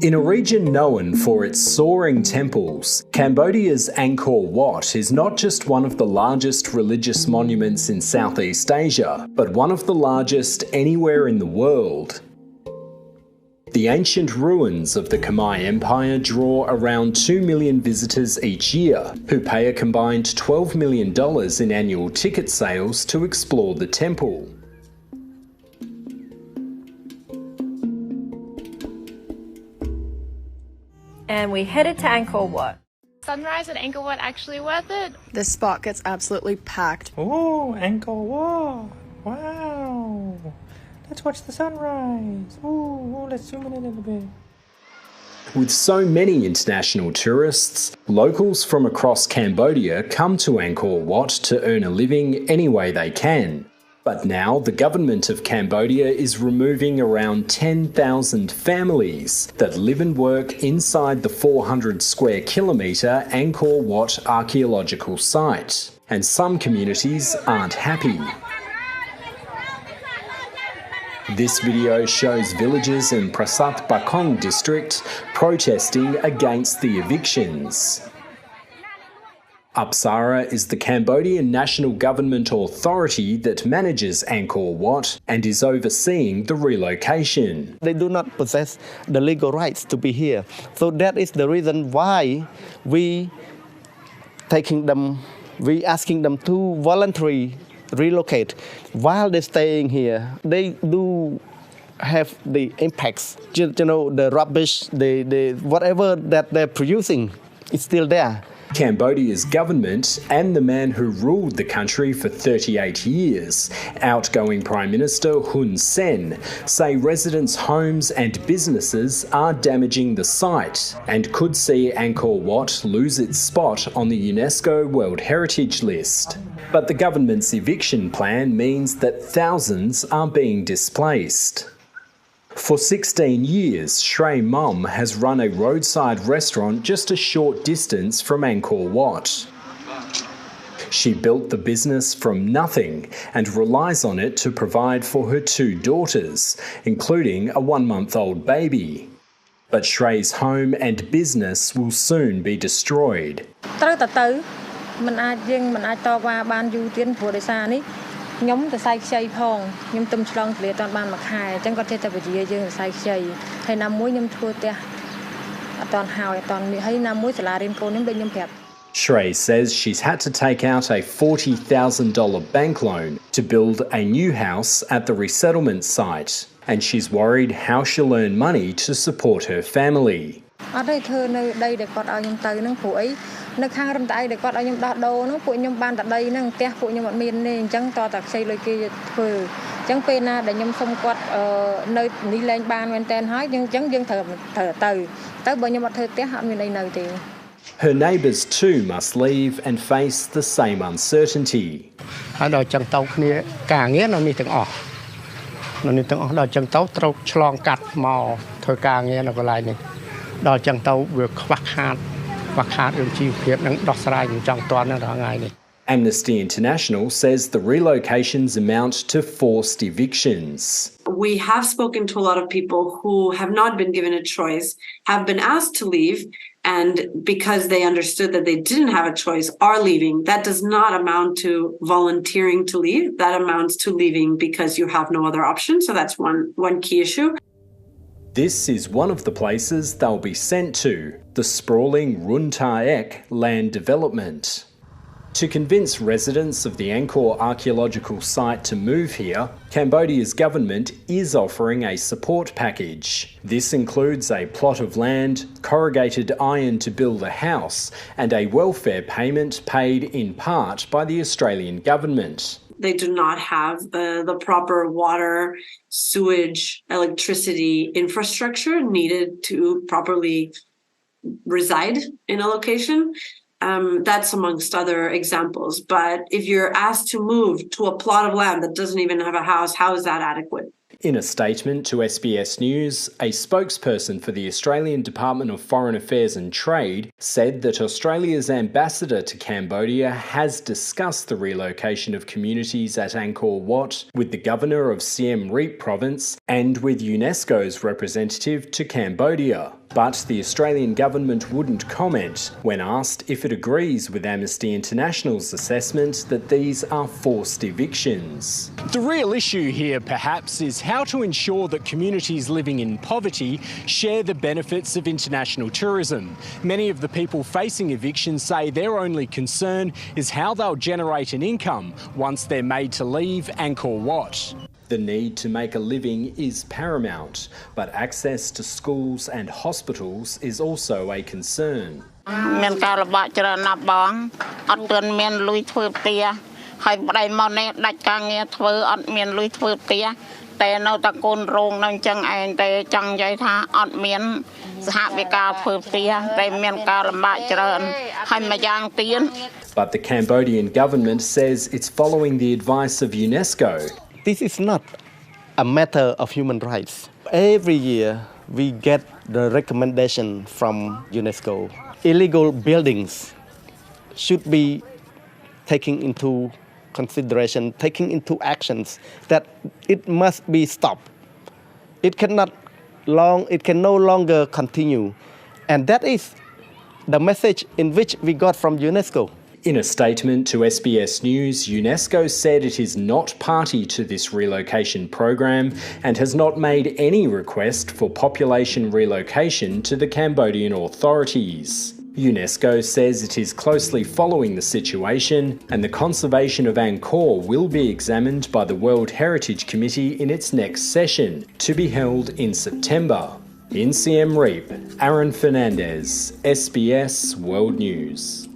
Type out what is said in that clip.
In a region known for its soaring temples, Cambodia's Angkor Wat is not just one of the largest religious monuments in Southeast Asia, but one of the largest anywhere in the world. The ancient ruins of the Khmer Empire draw around 2 million visitors each year, who pay a combined $12 million in annual ticket sales to explore the temple. And we headed to Angkor Wat. Sunrise at Angkor Wat actually worth it? This spot gets absolutely packed. Oh, Angkor Wat! Wow! Let's watch the sunrise. Oh, let's zoom in a little bit. With so many international tourists, locals from across Cambodia come to Angkor Wat to earn a living any way they can. But now the government of Cambodia is removing around 10,000 families that live and work inside the 400 square kilometre Angkor Wat archaeological site. And some communities aren't happy. This video shows villagers in Prasat Bakong district protesting against the evictions. Apsara is the Cambodian national government authority that manages Angkor Wat and is overseeing the relocation. They do not possess the legal rights to be here. So that is the reason why we asking them to voluntarily relocate. While they're staying here, they do have the impacts. You know, the rubbish, the whatever that they're producing is still there. Cambodia's government and the man who ruled the country for 38 years, outgoing Prime Minister Hun Sen, say residents' homes and businesses are damaging the site and could see Angkor Wat lose its spot on the UNESCO World Heritage List. But the government's eviction plan means that thousands are being displaced. For 16 years, Shrey Mom has run a roadside restaurant just a short distance from Angkor Wat. She built the business from nothing and relies on it to provide for her 2 daughters, including a 1-month-old baby. But Shrey's home and business will soon be destroyed. She says she's had to take out a $40,000 bank loan to build a new house at the resettlement site, and she's worried how she'll earn money to support her family. She says her neighbours too must leave and face the same uncertainty. Amnesty International says the relocations amount to forced evictions. We have spoken to a lot of people who have not been given a choice, have been asked to leave, and because they understood that they didn't have a choice, are leaving. That does not amount to volunteering to leave. That amounts to leaving because you have no other option. So that's one key issue. This is one of the places they'll be sent to, the sprawling Runta Ek land development. To convince residents of the Angkor archaeological site to move here, Cambodia's government is offering a support package. This includes a plot of land, corrugated iron to build a house, and a welfare payment paid in part by the Australian government. They do not have the proper water, sewage, electricity infrastructure needed to properly reside in a location. That's amongst other examples. But if you're asked to move to a plot of land that doesn't even have a house, how is that adequate? In a statement to SBS News, a spokesperson for the Australian Department of Foreign Affairs and Trade said that Australia's ambassador to Cambodia has discussed the relocation of communities at Angkor Wat with the governor of Siem Reap province and with UNESCO's representative to Cambodia. But the Australian government wouldn't comment when asked if it agrees with Amnesty International's assessment that these are forced evictions. The real issue here, perhaps, is how to ensure that communities living in poverty share the benefits of international tourism. Many of the people facing evictions say their only concern is how they'll generate an income once they're made to leave Angkor Wat. The need to make a living is paramount, but access to schools and hospitals is also a concern. មានការលំបាកច្រើនណាស់បងអត់ទាន់មានលុយធ្វើផ្ទះហើយប្តីមកនេះដាច់ការងារធ្វើអត់មានលុយធ្វើផ្ទះតែនៅតែកូនរងនៅអញ្ចឹងឯងតែចង់និយាយថាអត់មានសហវិការធ្វើផ្ទះតែមានការលំបាកច្រើនហើយម្យ៉ាងទៀត But the Cambodian government says it's following the advice of UNESCO. This is not a matter of human rights. Every year we get the recommendation from UNESCO. Illegal buildings should be taken into consideration, taking into actions that it must be stopped. It can no longer continue. And that is the message in which we got from UNESCO. In a statement to SBS News, UNESCO said it is not party to this relocation program and has not made any request for population relocation to the Cambodian authorities. UNESCO says it is closely following the situation and the conservation of Angkor will be examined by the World Heritage Committee in its next session, to be held in September. In Siem Reap, Aaron Fernandez, SBS World News.